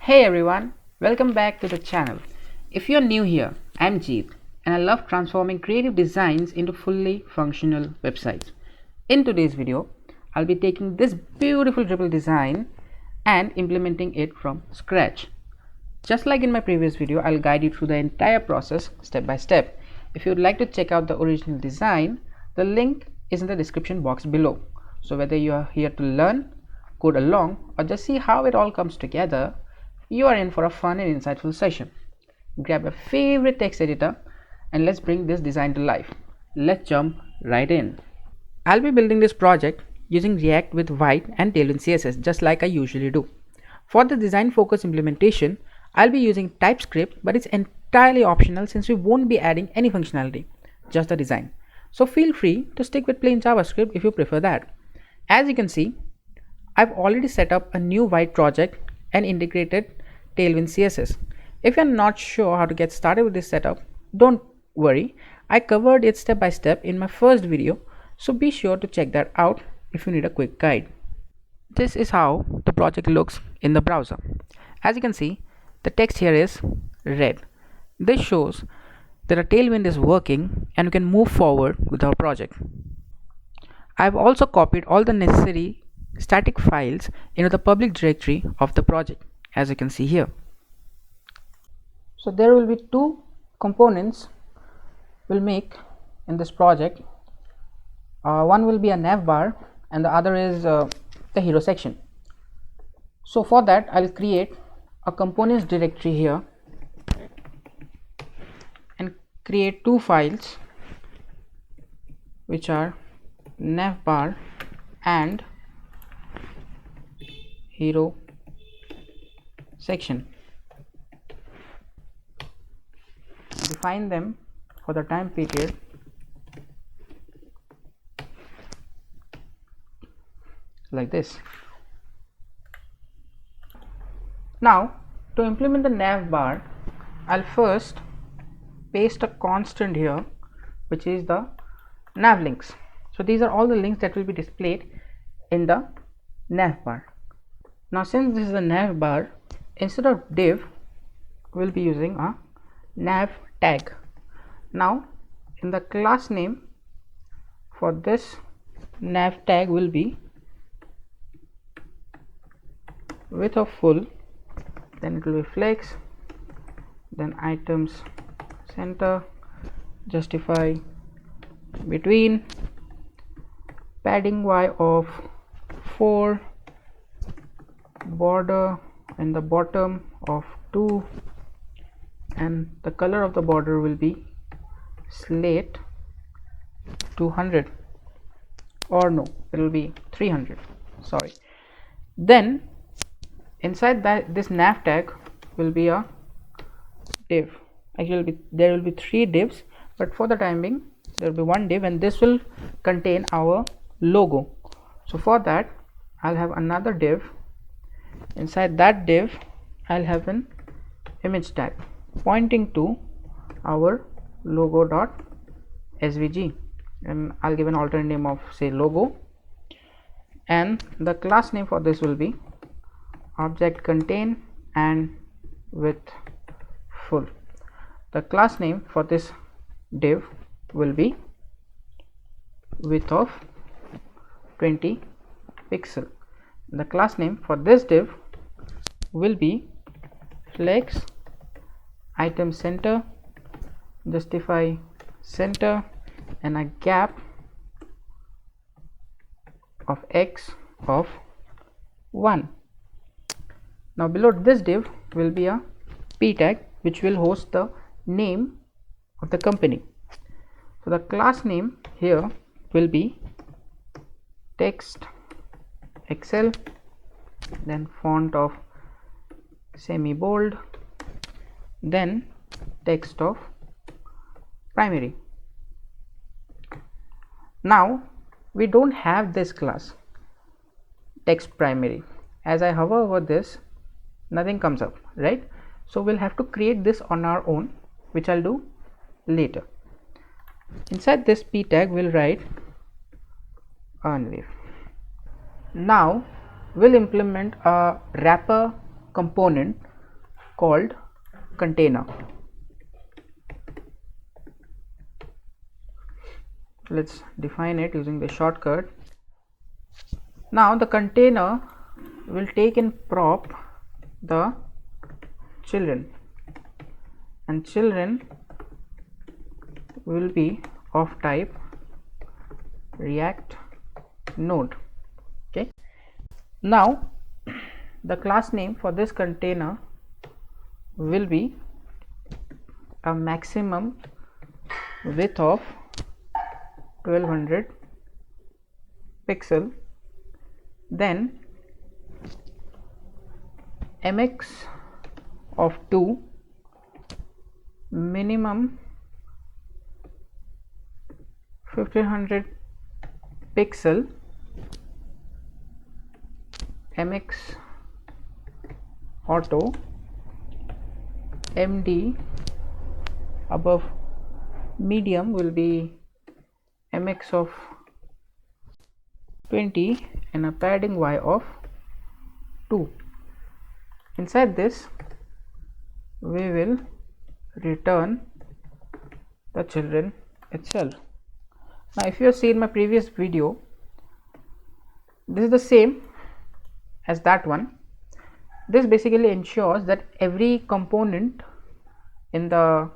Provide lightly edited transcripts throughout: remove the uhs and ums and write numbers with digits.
Hey everyone, welcome back to the channel. If you're new here, I'm Jeet and I love transforming creative designs into fully functional websites. In today's video, I'll be taking this beautiful Dribbble design and implementing it from scratch. Just like in my previous video, I'll guide you through the entire process step by step. If you'd like to check out the original design, the link is in the description box below. So whether you are here to learn, code along, or just see how it all comes together, you are in for a fun and insightful session. Grab your favorite text editor and let's bring this design to life. Let's jump right in. I'll be building this project using React with White and Tailwind CSS just like I usually do. For the design focused implementation, I'll be using TypeScript, but it's entirely optional since we won't be adding any functionality, just the design. So feel free to stick with plain JavaScript if you prefer that. As you can see, I've already set up a new White project and integrated Tailwind CSS. If you're not sure how to get started with this setup, don't worry, I covered it step by step in my first video, so be sure to check that out if you need a quick guide. This is how the project looks in the browser. As you can see, the text here is red. This shows that our Tailwind is working and we can move forward with our project. I've also copied all the necessary static files into the public directory of the project, as you can see here. So there will be two components we'll make in this project. One will be a nav bar and the other is the hero section. So for that, I'll create a components directory here and create two files which are navbar and hero section. Define them for the time period like this. Now to implement the nav bar, I'll first paste a constant here which is the nav links. So these are all the links that will be displayed in the nav bar. Now since this is a nav bar, instead of div we'll be using a nav tag. Now in the class name for this nav tag will be width of full, then it will be flex, then items center, justify between, padding y of 4, border in the bottom of 2, and the color of the border will be slate 200, or no, it will be 300, sorry. Then inside that this nav tag will be a div. Actually there will be 3 divs, but for the time being there will be one div and this will contain our logo. So for that I'll have another div. Inside that div I'll have an image tag pointing to our logo.svg, and I'll give an alternate name of say logo, and the class name for this will be object contain and width full. The class name for this div will be width of 20 pixel. The class name for this div will be flex item center, justify center, and a gap of x of 1. Now below this div will be a p tag which will host the name of the company. So the class name here will be text excel, then font of semi bold, then text of primary. Now we don't have this class text primary. As I hover over this, nothing comes up, right? So we'll have to create this on our own, which I'll do later. Inside this p tag we'll write earn. Now we'll implement a wrapper component called container. Let's define it using the shortcut. Now the container will take in prop the children, and children will be of type React node. Okay, now the class name for this container will be a maximum width of 1200 pixel, then mx of 2, minimum 1500 pixel, mx auto, md above medium will be mx of 20 and a padding y of 2. Inside this we will return the children itself. Now if you have seen my previous video, this is the same as that one. This basically ensures that every component in the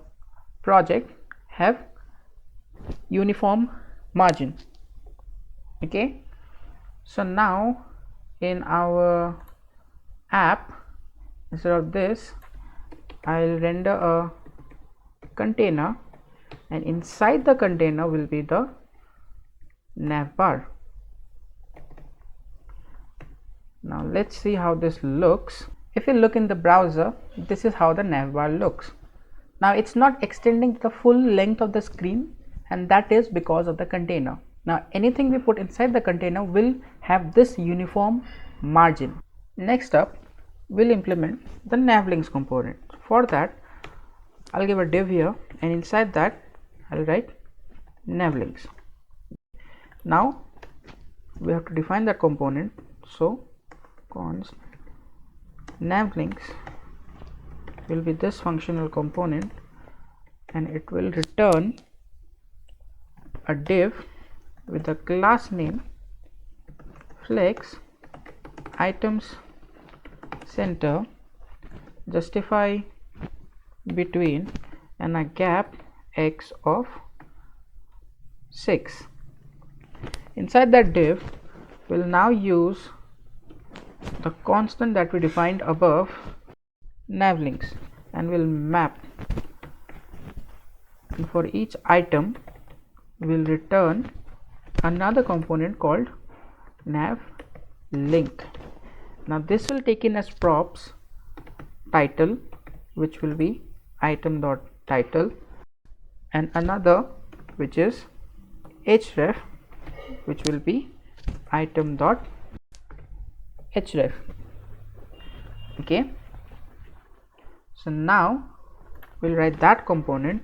project have uniform margin. Okay, so now in our app, instead of this, I'll render a container, and inside the container will be the nav bar. Now let's see how this looks. If you look in the browser, this is how the nav bar looks. Now it's not extending the full length of the screen, and that is because of the container. Now anything we put inside the container will have this uniform margin. Next up, we'll implement the navlinks component. For that, I'll give a div here, and inside that I'll write navlinks. Now we have to define that component, so const navlinks will be this functional component, and it will return a div with the class name flex items center justify between and a gap x of 6. Inside that div, we'll now use the constant that we defined above, navlinks, and we'll map, and for each item we'll return another component called navlink. Now this will take in as props title, which will be item dot title, and another which is href, which will be item dot href. Okay, so now we'll write that component,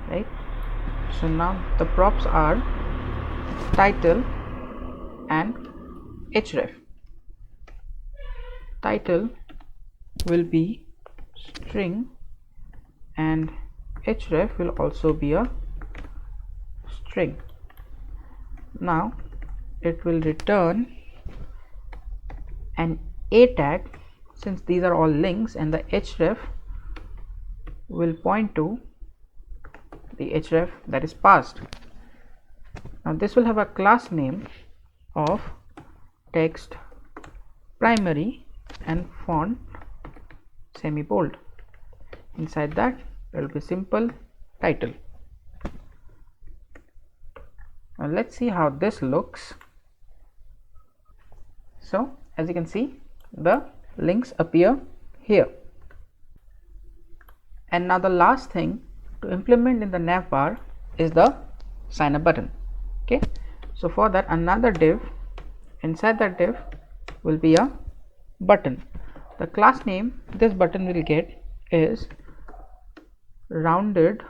right? So now the props are title and href. Title will be string and href will also be a string. Now it will return an a tag, since these are all links, and the href will point to the href that is passed. Now this will have a class name of text primary and font semi bold. Inside that there will be simple title. Now let's see how this looks. So as you can see, the links appear here. And now the last thing to implement in the nav bar is the sign up button. Okay, so for that, another div, inside that div will be a button. The class name this button will get is rounded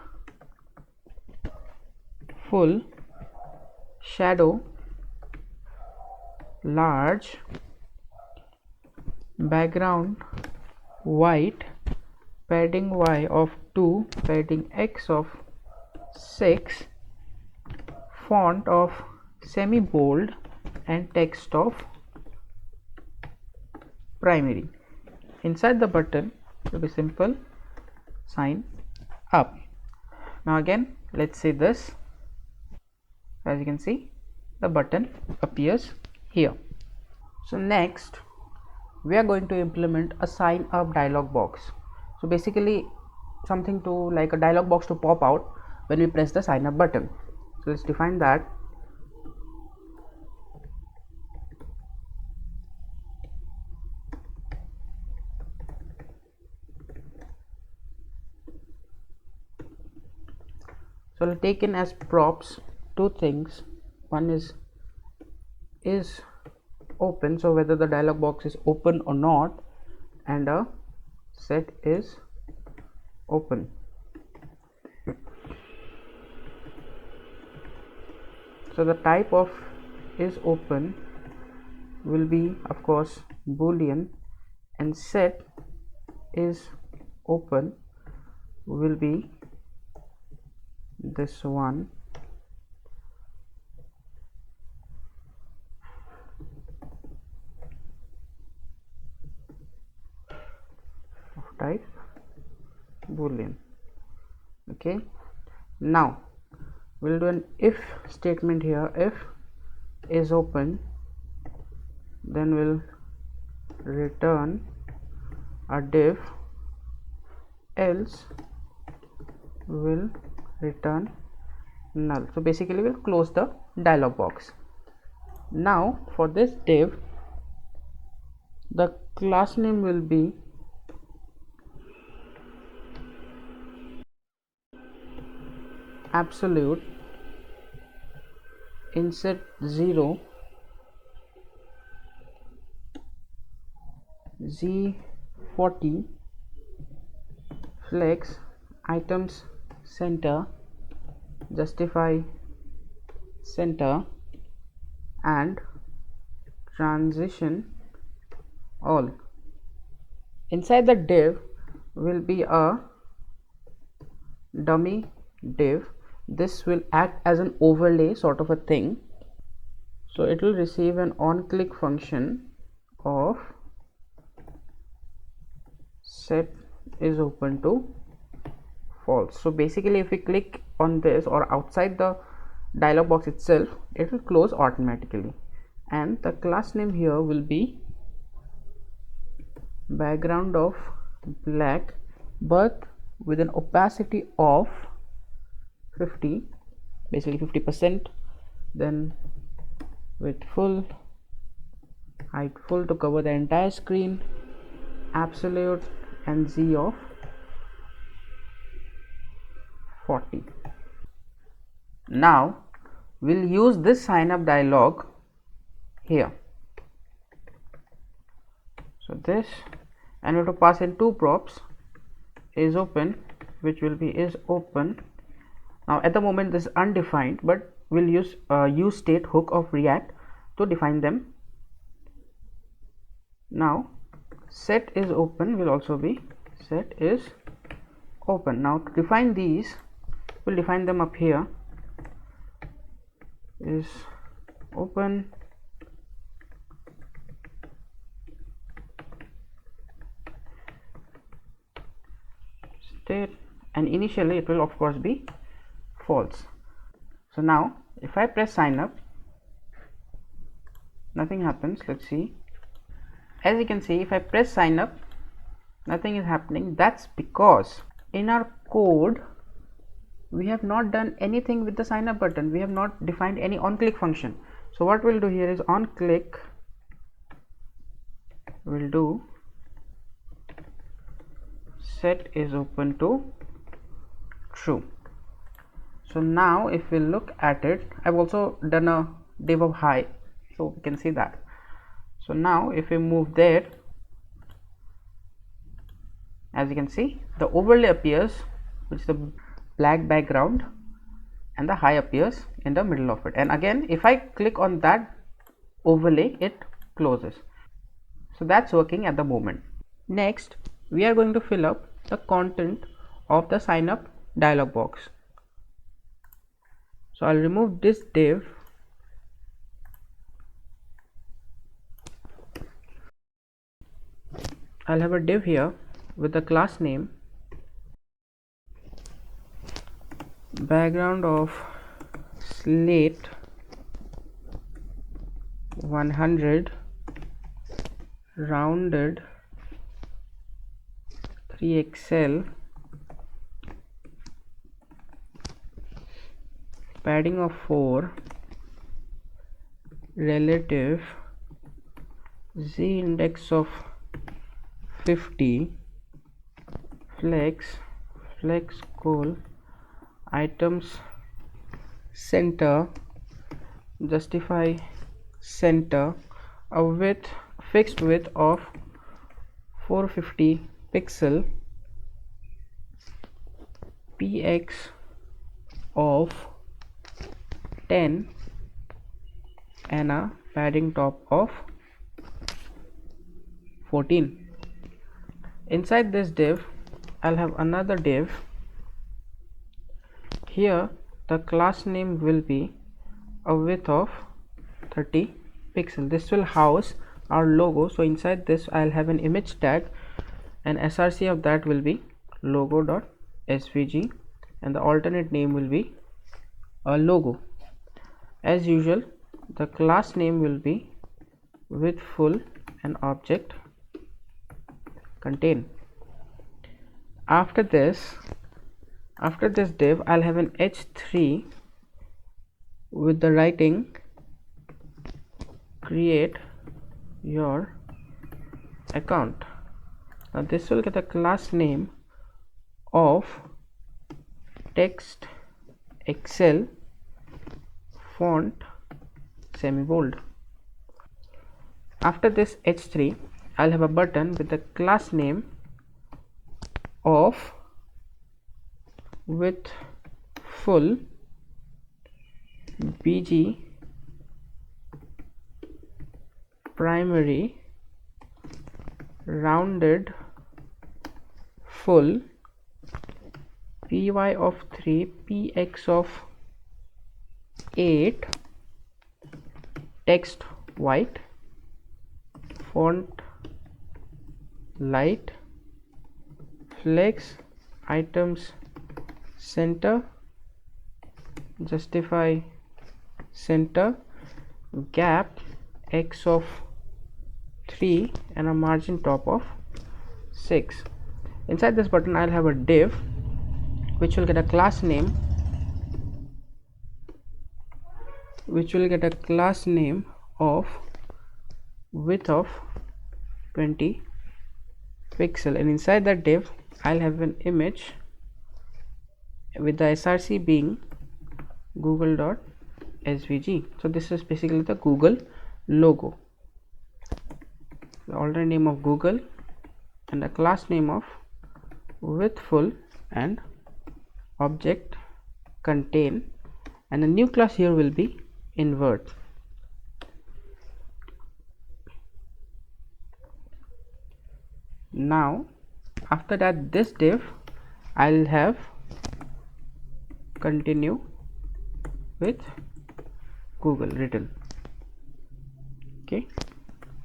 full shadow large, background white, padding y of 2, padding x of 6, font of semi bold, and text of primary. Inside the button will be simple sign up. Now again let's see this. As you can see, the button appears here. So next we are going to implement a sign up dialog box. So basically something to like a dialog box to pop out when we press the sign up button. So let's define that. So I'll take in as props two things. One is open, so whether the dialog box is open or not, and a set is open. So the type of is open will be of course boolean, and set is open will be this one. Of type boolean. Okay, now we'll do an if statement here. If is open, then we'll return a div, else will return null. So basically we'll close the dialog box. Now for this div, the class name will be absolute insert 0 z40 flex items center justify center and transition all. Inside the div will be a dummy div. This will act as an overlay sort of a thing. So it will receive an on click function of set is open to false. So basically if we click on this or outside the dialog box itself, it will close automatically. And the class name here will be background of black but with an opacity of 50, basically 50%, then with full height full to cover the entire screen, absolute, and z of 40. Now we'll use this sign up dialog here. So this, and we have to pass in two props, is open, which will be is open. Now at the moment this is undefined, but we'll use use state hook of React to define them. Now set is open will also be set is open. Now to define these, we'll define them up here. Is open, state, and initially it will of course be false. So now if I press sign up, nothing happens. Let's see. As you can see, if I press sign up, nothing is happening. That's because in our code we have not done anything with the sign up button. We have not defined any on click function. So what we'll do here is on click we'll do set is open to true. So now if we look at it, I've also done a div of high, so we can see that. So now if we move there, as you can see, the overlay appears, which is the black background, and the high appears in the middle of it. And again, if I click on that overlay, it closes. So that's working at the moment. Next, we are going to fill up the content of the sign up dialog box. So I'll remove this div. I'll have a div here with the class name, background of slate 100, rounded 3XL, padding of 4, relative, z index of 50, flex goal, items center, justify center, a fixed width of 450 pixel, px of 10, and a padding top of 14. Inside this div, I'll have another div. Here the class name will be a width of 30 pixel. This will house our logo. So inside this I'll have an image tag, and src of that will be logo.svg, and the alternate name will be a logo. As usual, the class name will be with full and object contain. After this div, I'll have an h3 with the writing create your account. Now this will get the class name of text excel font semi-bold. After this h3, I'll have a button with the class name of with full bg primary rounded full py of 3 px of 8 text white font light flex items center justify center gap x of 3 and a margin top of 6. Inside this button I'll have a div which will get a class name of width of 20 pixel, and inside that div I'll have an image with the src being google.svg. so this is basically the Google logo, the alternate name of Google, and the class name of with full and object contain, and the new class here will be invert. Now after that, this div I'll have continue with Google written. Okay,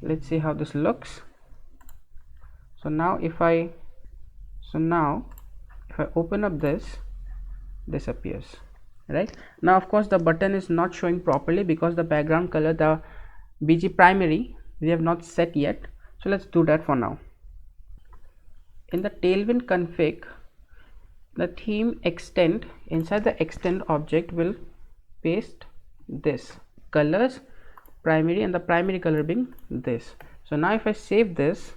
let's see how this looks. So now if I open up this appears. Right now, of course, the button is not showing properly because the background color, the bg primary, we have not set yet. So let's do that for now. In the Tailwind config, the theme extend, inside the extend object will paste this colors primary, and the primary color being this. So now if I save this,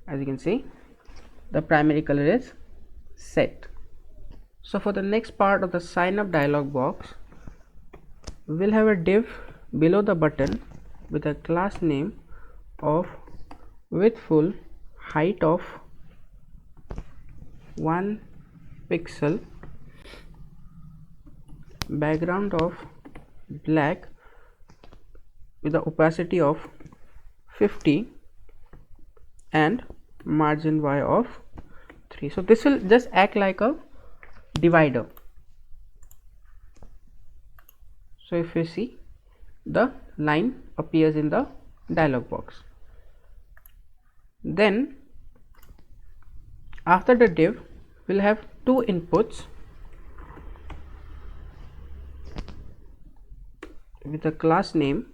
as you can see, the primary color is set. So for the next part of the sign up dialog box, we'll have a div below the button with a class name of with full height of 1 pixel, background of black, with the opacity of 50 and margin y of 3. So this will just act like a divider. So if you see, the line appears in the dialog box. Then after the div, we'll have two inputs with a class name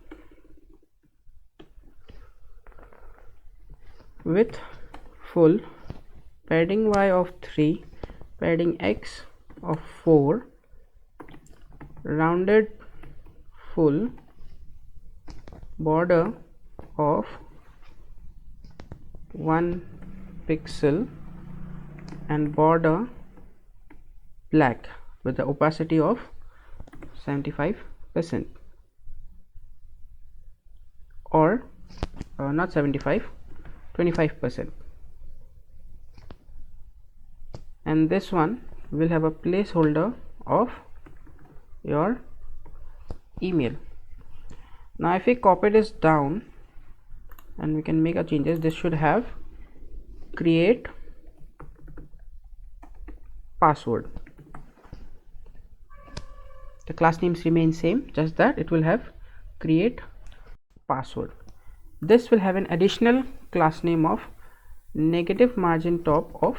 with full, padding y of 3, padding x of 4, rounded full, border of 1 pixel and border black with the opacity of 75%, or not 75, 25%. And this one will have a placeholder of your email. Now if we copy this down and we can make a changes, this should have create password. The class names remain same, just that it will have create password. This will have an additional class name of negative margin top of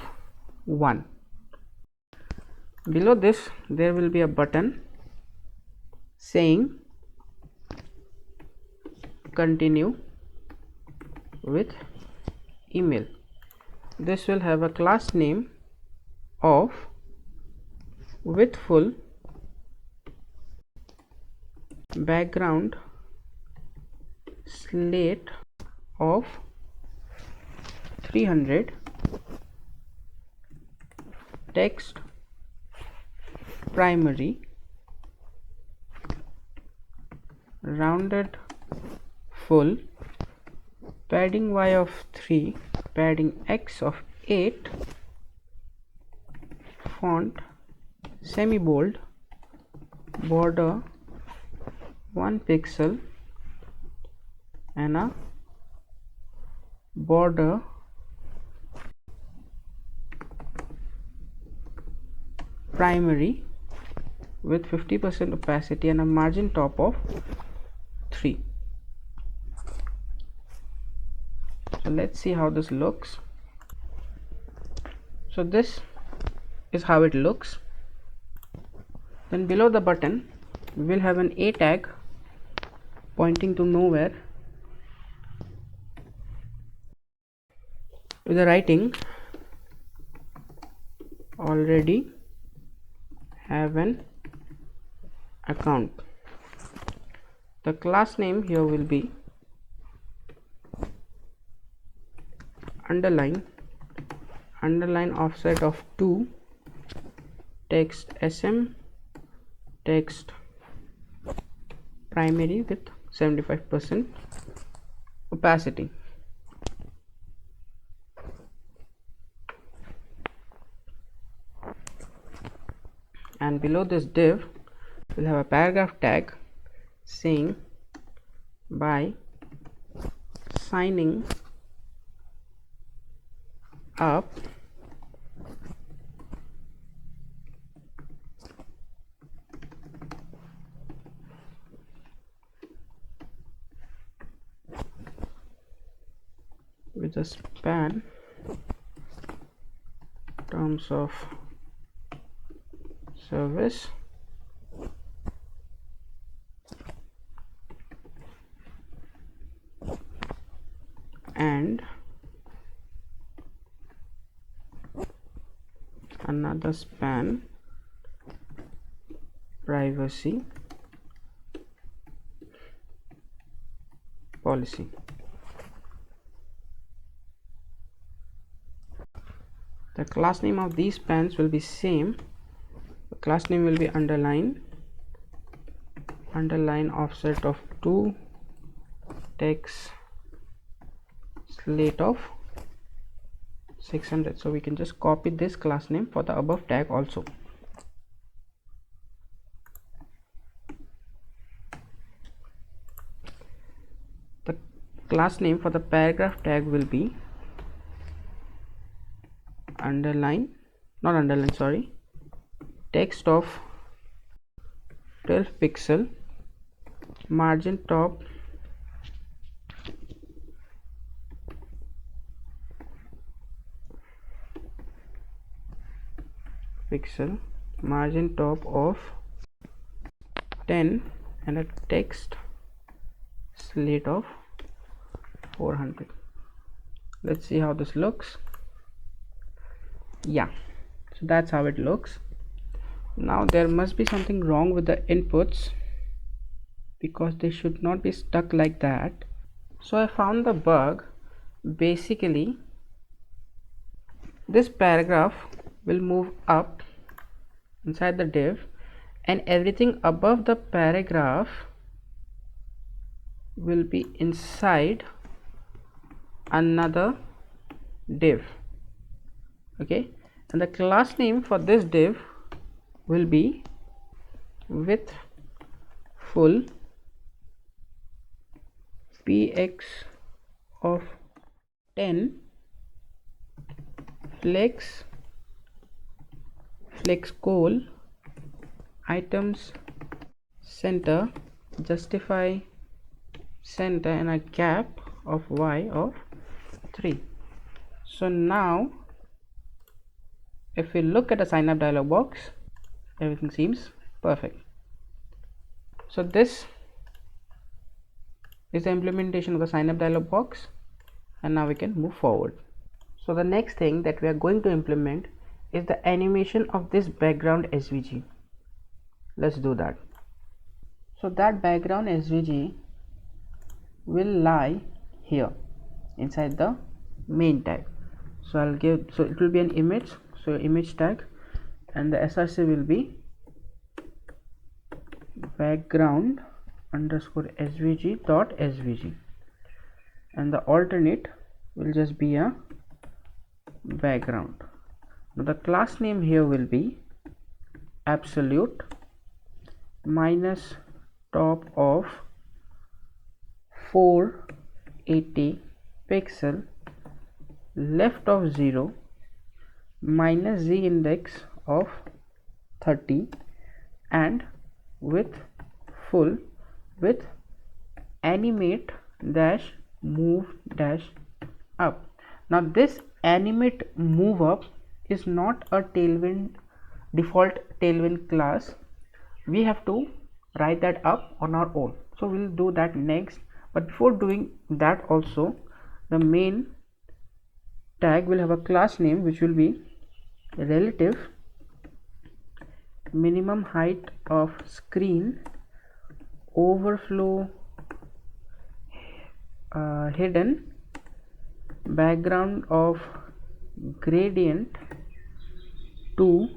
1. Below this there will be a button saying continue with email. This will have a class name of with full, background slate of 300, text primary, rounded full, padding y of 3, padding x of 8, font semi bold, border 1 pixel and a border primary with 50% opacity and a margin top of 3. So let's see how this looks. So this is how it looks. Then below the button we will have an A tag pointing to nowhere with the writing already have an account. The class name here will be underline offset of 2, text sm, text primary with 75% opacity. And below this div we'll have a paragraph tag saying by signing up with a span terms of service and another span privacy policy. The class name of these spans will be same. The class name will be underline offset of 2, text slate of 600. So we can just copy this class name for the above tag also. the class name for the paragraph tag will be text of 12 pixel, margin top pixel, margin top of 10, and a text slate of 400. Let's see how this looks. Yeah, so that's how it looks. Now there must be something wrong with the inputs, because they should not be stuck like that. So I found the bug. Basically, this paragraph will move up inside the div, and everything above the paragraph will be inside another div. Okay, and the class name for this div will be width full px of 10 flex call items center justify center and a gap of y of 3. So now if we look at the sign up dialog box, everything seems perfect. So this is the implementation of the sign up dialog box, and now we can move forward. So the next thing that we are going to implement is the animation of this background SVG. Let's do that. So that background SVG will lie here inside the main tag. So it will be an image, so image tag, and the src will be background underscore svg dot svg, and the alternate will just be a background. Now the class name here will be absolute minus top of 480 pixel, left of 0, minus z index of 30, and width full with animate dash move dash up. Now this animate move up is not a Tailwind default Tailwind class. We have to write that up on our own, so we'll do that next. But before doing that, also the main tag will have a class name which will be relative minimum height of screen overflow hidden background of gradient to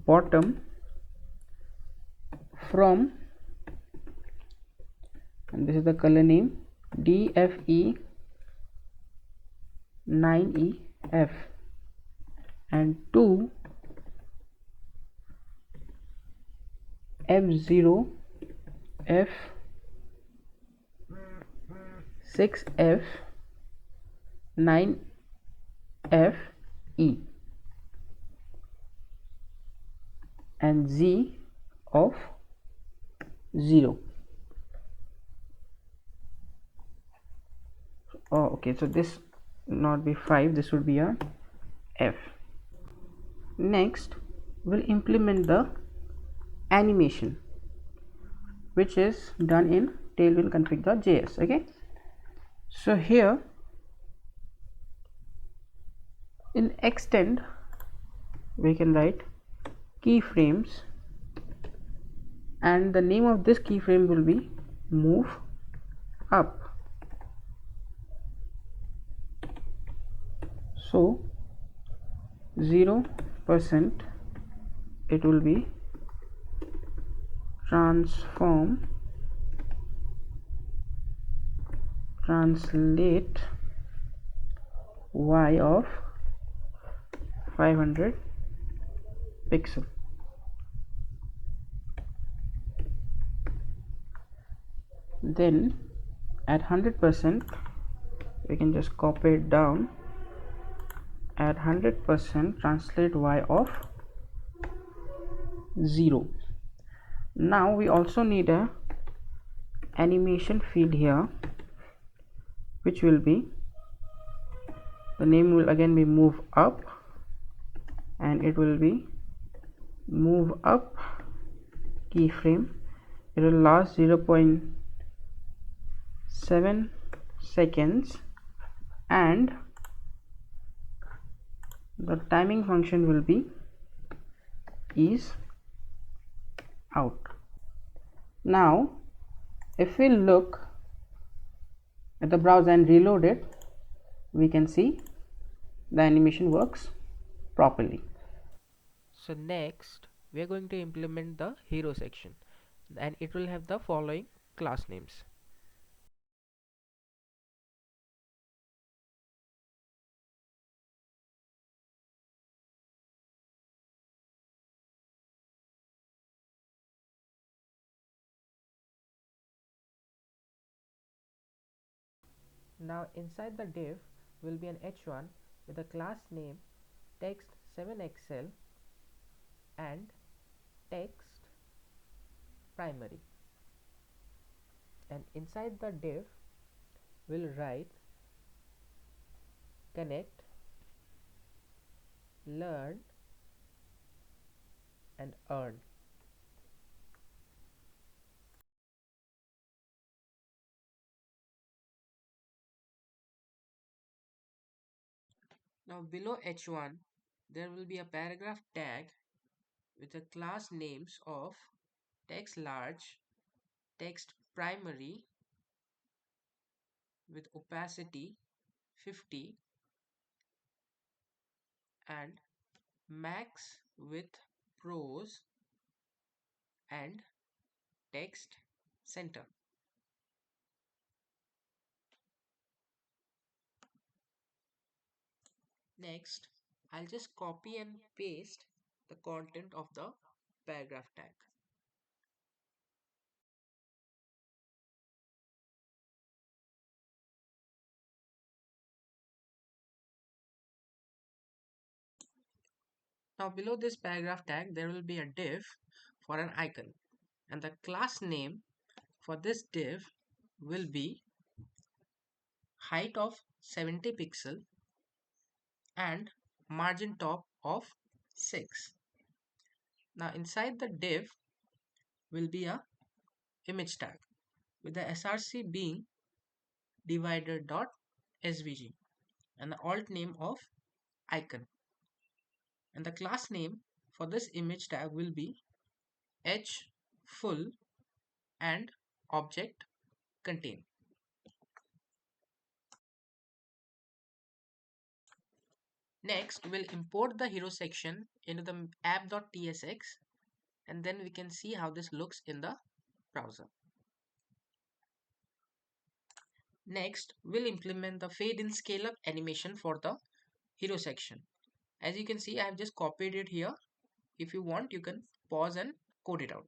bottom from, and this is the color name, DFE 9EF, and to F0 F6F 9FE, and Z of 0. Oh, okay, so this not be 5, this would be a F. Next we'll implement the animation, which is done in tailwind config.js. okay, so here in extend we can write keyframes, and the name of this keyframe will be move up. So 0% it will be translate y of 500 pixel. Then at 100% we can just copy it down. At 100% translate y of 0. Now we also need a animation field here, which will be, the name will again be move up, and it will be move up keyframe. It will last 0.7 seconds, and the timing function will be is out. Now if we look at the browser and reload it, we can see the animation works properly. So next we are going to implement the hero section, and it will have the following class names. Now inside the div will be an h1 with a class name text7xl and text primary, and inside the div will write connect, learn and earn. Now below h1 there will be a paragraph tag with the class names of text large, text primary with opacity 50 and max with prose and text center. Next, I'll just copy and paste the content of the paragraph tag. Now below this paragraph tag there will be a div for an icon, and the class name for this div will be height of 70 pixel and margin top of 6. Now inside the div will be a image tag with the src being divider.svg and the alt name of icon, and the class name for this image tag will be h full and object contain. Next we'll import the hero section into the app.tsx, and then we can see how this looks in the browser. Next we'll implement the fade in scale up animation for the hero section. As you can see, I have just copied it here. If you want, you can pause and code it out.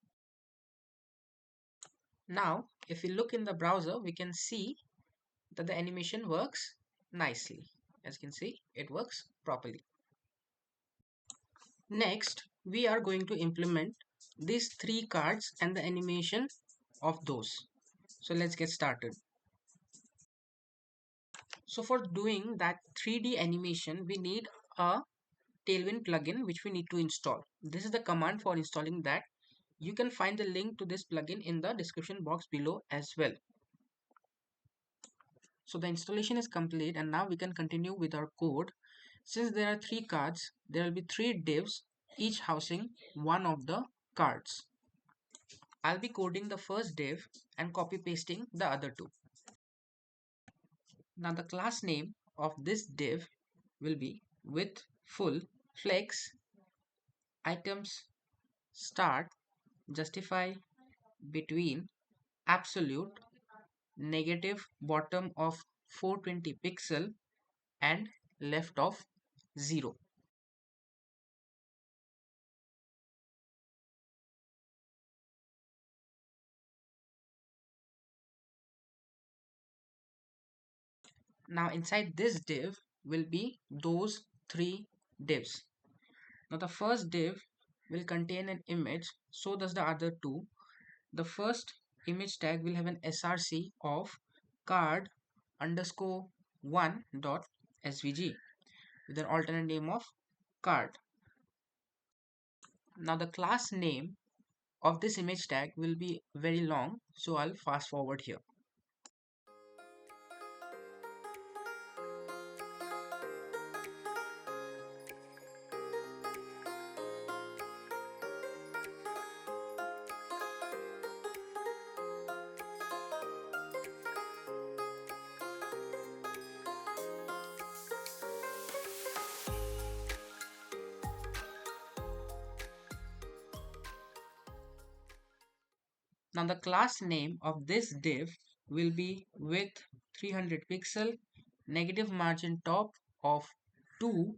Now if we look in the browser, we can see that the animation works nicely. As you can see, it works properly. Next we are going to implement these three cards and the animation of those. So let's get started. So for doing that 3D animation, we need a Tailwind plugin which we need to install. This is the command for installing that. You can find the link to this plugin in the description box below as well. So the installation is complete, and now we can continue with our code. Since there are three cards, there will be three divs, each housing one of the cards. I'll be coding the first div and copy pasting the other two. Now the class name of this div will be width full, flex, items, start, justify, between, absolute, negative bottom of 420 pixel and left of 0. Now inside this div will be those three divs. Now the first div will contain an image, so does the other two. The first image tag will have an src of card underscore 1 dot svg with an alternate name of card. Now the class name of this image tag will be very long, so I'll fast forward here. Now the class name of this div will be width 300 pixel, negative margin top of 2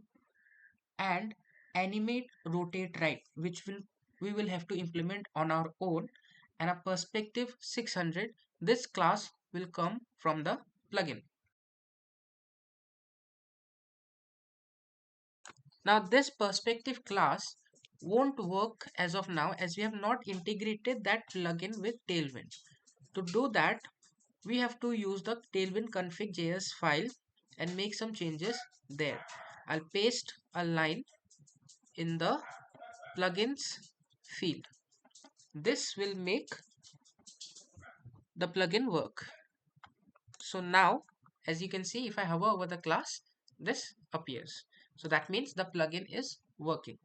and animate rotate right, which we will have to implement on our own, and a perspective 600. This class will come from the plugin. Now this perspective class won't work as of now as we have not integrated that plugin with Tailwind. To do that, we have to use the Tailwind config.js file and make some changes there. I'll paste a line in the plugins field. This will make the plugin work. So now, as you can see, if I hover over the class, this appears. So that means the plugin is working.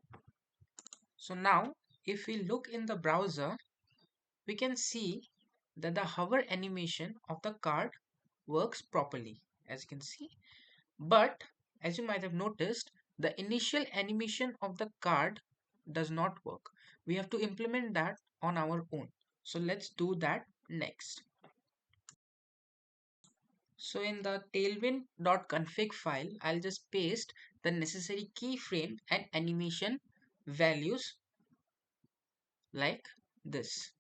So now, if we look in the browser, we can see that the hover animation of the card works properly, as you can see. But as you might have noticed, the initial animation of the card does not work. We have to implement that on our own. So let's do that next. So in the tailwind.config file, I'll just paste the necessary keyframe and animation values like this.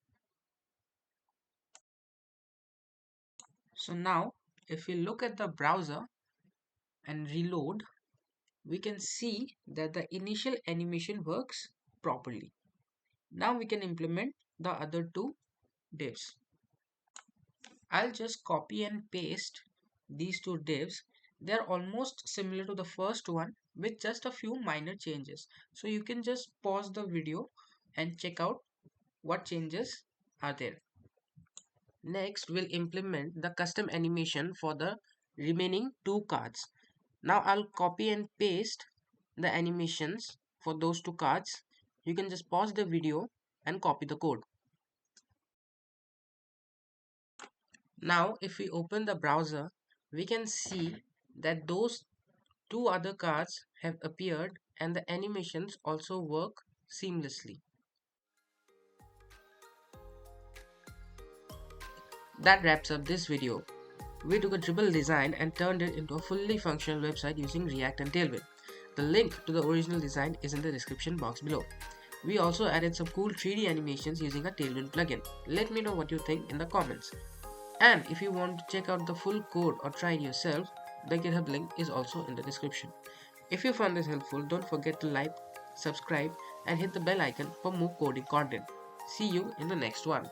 So now if we look at the browser and reload, we can see that the initial animation works properly. Now we can implement the other two divs. I'll just copy and paste these two divs. They're almost similar to the first one with just a few minor changes. So you can just pause the video and check out what changes are there. Next, we'll implement the custom animation for the remaining two cards. Now I'll copy and paste the animations for those two cards. You can just pause the video and copy the code. Now if we open the browser, we can see that those two other cards have appeared and the animations also work seamlessly. That wraps up this video. We took a Dribbble design and turned it into a fully functional website using React and Tailwind. The link to the original design is in the description box below. We also added some cool 3D animations using a Tailwind plugin. Let me know what you think in the comments. And if you want to check out the full code or try it yourself, the GitHub link is also in the description. If you found this helpful, don't forget to like, subscribe and hit the bell icon for more coding content. See you in the next one.